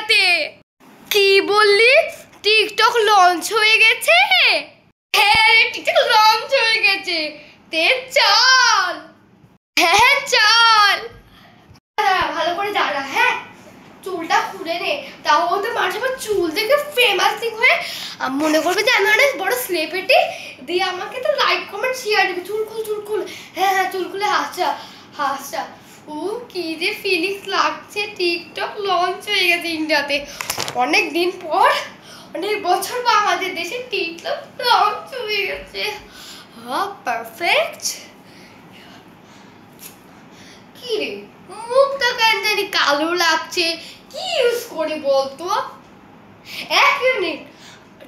ইন্ডিয়াতে। কি বললি? টিকটক লঞ্চ হয়ে গেছে? হ্যাঁ, টিকটক লঞ্চ হয়ে গেছে। তে চল। হ্যাঁ চল। ভালো করে দাঁড়া। হ্যাঁ, চুলটা খুলে নে, তাহলে মানুষ আবার চুল দেখে ফেমাস হয়ে মনে করবে যে আমি অনেক বড় সেলিব্রিটি, দিয়ে আমাকে তো লাইক কমেন্ট শেয়ার দিবে। চুল খুল, চুল খুল। হ্যাঁ হ্যাঁ, চুল খুলে হাসা হাসা। ও কি যে ফিলিংস লাগছে, টিকটক লঞ্চ হয়ে গেছে ইন্ডিয়াতে। অনেক দিন পর, অনেক বছর পর আমাদের দেশে টিকটক লঞ্চ হয়ে গেছে। হ্যাঁ, পারফেক্ট। কি রে, মুখটা কেন জানি কালো লাগছে, কি ইউজ করি বলতো? এক মিনিট,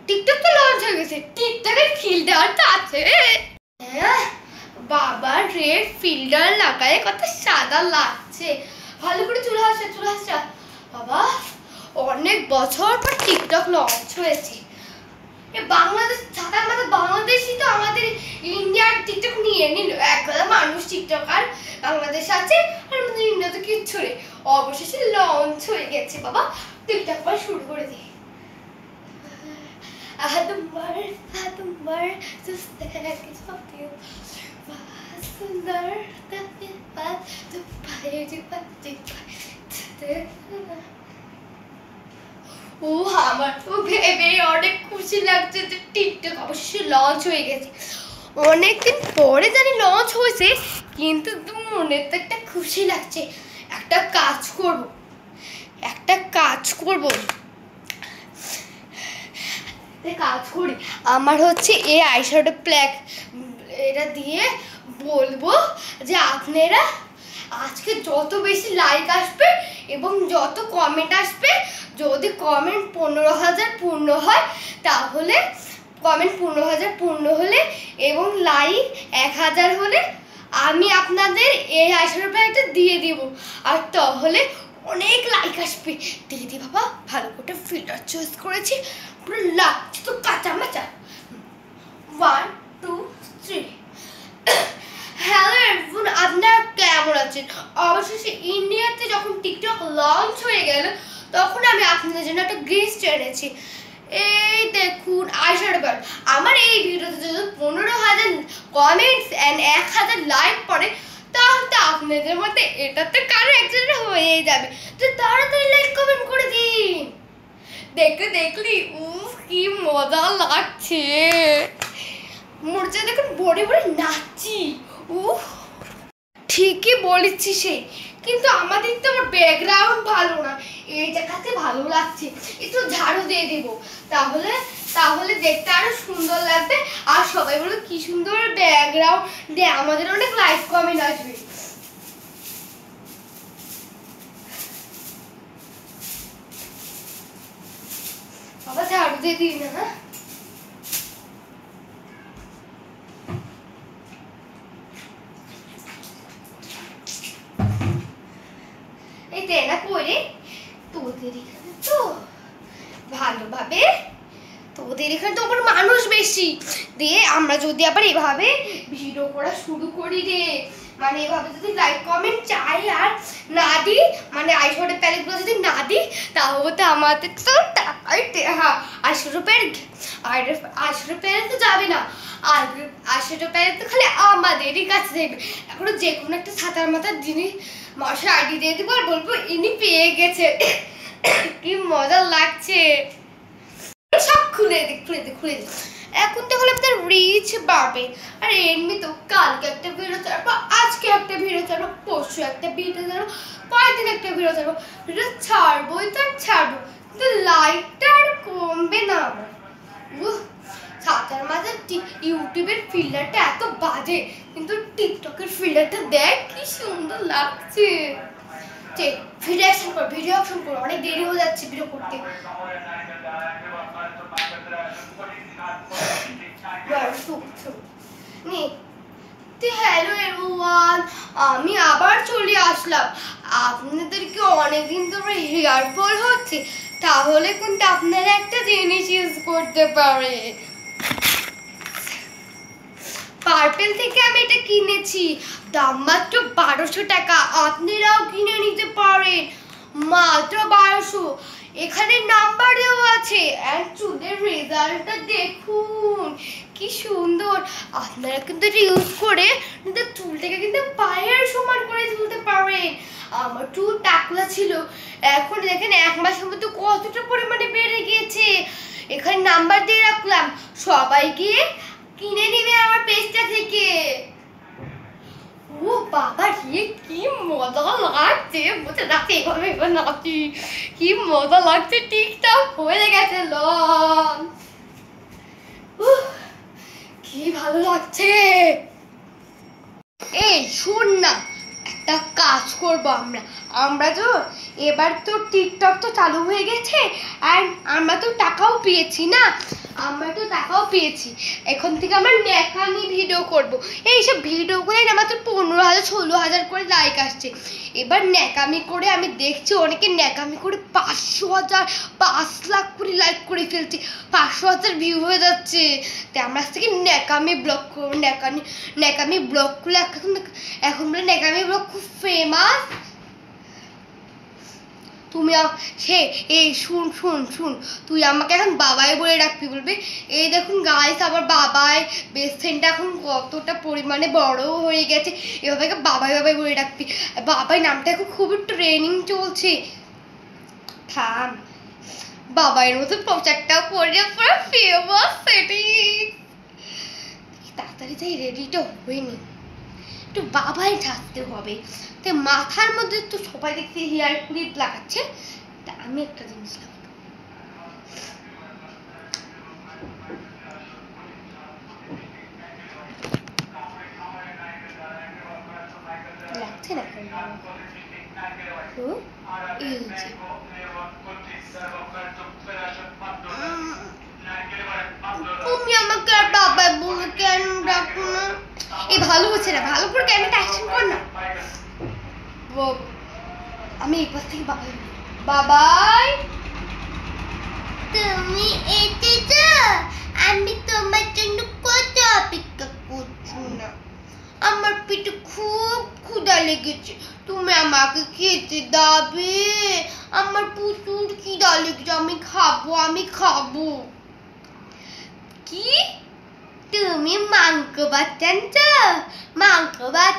টিকটক তো লঞ্চ হয়ে গেছে, টিকটকের ফিল্টারটা আছে। হ্যাঁ বাবা রে, ফিল্টার লাগায় কত সাদা লাগছে। ভালো করে চুল হাসা, চুল হাসা। বাবা, অনেক বছর পর টিকটক লঞ্চ হয়েছে। বাংলাদেশ ছাতার মাথা বাংলাদেশই তো আমাদের ইন্ডিয়ার টিকটক নিয়ে নিল। একবেলা মানুষ টিকটকার বাংলাদেশ আছে, আর আমাদের ইন্ডিয়াতে কিচ্ছু নেই। অবশেষে লঞ্চ হয়ে গেছে বাবা, টিকটক করা শুরু করে দিই। আদমবার আদমবার সুন্দর ও, আমার তো ভেবে অনেক খুশি লাগছে যে টিকটক অবশ্যই লঞ্চ হয়ে গেছে। অনেকদিন পরে জানি লঞ্চ হয়েছে, কিন্তু মনে তো একটা খুশি লাগছে। একটা কাজ করি। আমার হচ্ছে এই আইশ্যাডো প্যাক, এটা দিয়ে বলবো যে আপনারা আজকে যত বেশি লাইক আসবে এবং যত কমেন্ট আসবে, যদি কমেন্ট 15,000 পূর্ণ হয়, তাহলে কমেন্ট 15,000 পূর্ণ হলে এবং লাইক 1,000 হলে আমি আপনাদের এই আইশ্যাডো প্যাকটা দিয়ে দিব। আর তাহলে অনেক লাইক আসবে। দিদি বাবা, ভালো করে ফিল্টার চয়েস করেছি, পুরো লাগছে তো কাঁচা মাচা। 1 2 3। হ্যালো এভরিওয়ান, আপনারা কেমন আছেন? অবশেষে ইন্ডিয়াতে যখন টিকটক লঞ্চ হয়ে গেল, তখন আমি আপনাদের জন্য একটা গিফট এনেছি। এই দেখুন আইশ্যাডো প্যাক। আমার এই ভিডিওতে যদি 15,000 কমেন্টস এন্ড 1,000 লাইক পড়ে, তাহলে আপনাদের মধ্যে এটাতে কারো একজনের হয়ে যাবে। তো তাড়াতাড়ি লাইক কমেন্ট করে দিন। দেখলি উফ কি মজা লাগছে। মরচা দেখুন, বড়ে বড়ে নাচছি। উফ, ঠিকই বলেছি সে, কিন্তু আমাদের তো আমার ব্যাকগ্রাউন্ড ভালো না, এই জায়গাতে ভালো লাগছে। একটু ঝাড়ু দিয়ে দেব, তাহলে দেখতে আরো সুন্দর লাগবে। আর সবাই বলে কি সুন্দর ব্যাকগ্রাউন্ড, আমাদের অনেক লাইক কমেন্ট আসবে। বাবা ঝাড়ু দিয়ে দিই না। হ্যাঁ, এই তেনা করে তোদের এখানে তো ভালোভাবে, তোদের এখানে তো আবার মানুষ বেশি, দিয়ে আমরা যদি আবার এভাবে ভিডিও করা শুরু করি রে, মানে এভাবে যদি লাইক কমেন্ট চাই আর না দিই, মানে আইশ্যাডো প্যালেটগুলো যদি না দিই, তাহলে তো আমাদের তো টাকাই আইশ্যাডো প্যালেট তো যাবে না। আর আইশ্যাডো প্যালেট তো খালি আমাদেরই কাছে দেখবে। এখন যে কোনো একটা ছাতার মাথার জিনিস মাসের আইডি দিয়ে দেবো আর বলবো ইনি পেয়ে গেছে। কি মজা লাগছে। সব খুলে দিই। এখন তো হলে আপনার রিচ বাড়বে। আর এমনি তো কালকে একটা ভিডিও ছাড়বো, আজকে একটা ভিডিও ছাড়বো, পরশু একটা ভিডিও ছাড়বো, পরের দিন একটা ভিডিও ছাড়বো। ভিডিও ছাড়বোই তো ছাড়বো, কিন্তু লাইকটা আর কমবে না আমার। ছাতার মাঝে ইউটিউবের ফিল্টারটা এত বাজে, কিন্তু টিকটকের ফিল্টারটা দেখ কি সুন্দর লাগছে। ভিডিও অপশন করো, অনেক দেরি হয়ে যাচ্ছে ভিডিও করতে। হ্যালো এভরিওয়ান, আমি আবার চলে আসলাম। আপনাদেরকে অনেকদিন ধরে হেয়ার ফল হচ্ছে, তাহলে কিন্তু আপনারা একটা জিনিস ইউজ করতে পারে। পার্পেল থেকে আমি এটা কিনেছি, দাম মাত্র 1200 টাকা। আপনারাও কিনে নিতে পারেন মাত্র 1200। এখানে নাম্বার দেওয়া আছে আর চুলের রেজাল্টটা দেখুন কি সুন্দর। আপনারা কিন্তু এটা ইউজ করে কিন্তু চুলটাকে কিন্তু পায়ের সমান করে তুলতে পারবেন। আমার চুল টাকলা ছিল, এখন দেখেন 1 মাসের মধ্যে কতটা পরিমাণে বেড়ে গিয়েছে। এখানে নাম্বার দিয়ে রাখলাম, সবাই গিয়ে কিনে নিবে আমার পেজটা থেকে। ও বাবা রে কি মজা লাগছে, বুঝতে রাখতে এভাবে নাচি কি মজা লাগছে, টিকটক হয়ে গেছে লন। কি ভালো লাগছে। এই শোন না, একটা কাজ করবো আমরা তো এবার তো টিকটক তো চালু হয়ে গেছে আর আমরা তো টাকাও পেয়েছি না, এখন থেকে আমরা ন্যাকামি ভিডিও করব। এইসব ভিডিও করে না মাত্র 15,000 16,000 করে লাইক আসছে। এবার ন্যাকামি করে আমি দেখছি অনেকে ন্যাকামি করে 500,000 5 লাখ করে লাইক করে ফেলছে, 500,000 ভিউ হয়ে যাচ্ছে। তাই আমরা আজ থেকে ন্যাকামি ব্লগ করবো। ন্যাকামি ব্লগ করলে এখন বলে ন্যাকামি ব্লগ খুব ফেমাস। তুমি এই শুন তুই আমাকে এখন বাবাই বলে ডাকবি, বলবি এই দেখুন গাইস আমার বাবাই বেস্ট ফ্রেন্ডটা এখন কতটা পরিমাণে বড় হয়ে গেছে, এভাবে বাবাই বলে ডাকবি। বাবাই নামটা এখন খুবই ট্রেনিং চলছে। থাম, বাবাইয়ের মতো পোশাকটা পরে পুরো ফেমাস। সেটি তাড়াতাড়ি তাই রেডিটা হয়নি, একটু বাবাই থাকতে হবে। তাই মাথার মধ্যে তো সবাই দেখছি হেয়ার ক্লিপ লাগাচ্ছে, তা আমি একটা জিনিস লাগাবো। লাগছে না তুমি আমাকে আর বাবাই বলে কেন ডাকো না? এই ভালো হচ্ছে না, ভালো করে ক্যামেরাটা অ্যাকশন কর না। আমি এরপর থেকে বাবাই তুমি এসেছো, আমি তোমার জন্য কত অপেক্ষা করছি না। আমার পেটে খুব ক্ষুধা লেগেছে, তুমি আমাকে খেতে দাবে? আমার প্রচুর খিদা লেগেছে, আমি খাবো। কি তুমি মাংস ভাত জানছো? মাংস ভাত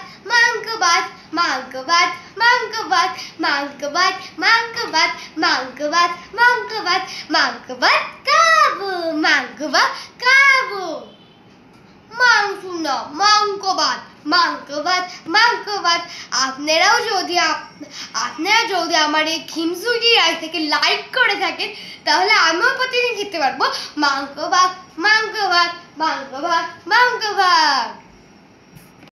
খাবো। মাংস না মাংস ভাত। আপনারা যদি আমার এই খিমসুজি রাইস থেকে লাইক করে থাকেন তাহলে আমিও প্রতিদিন খেতে পারবো মাংস ভাত।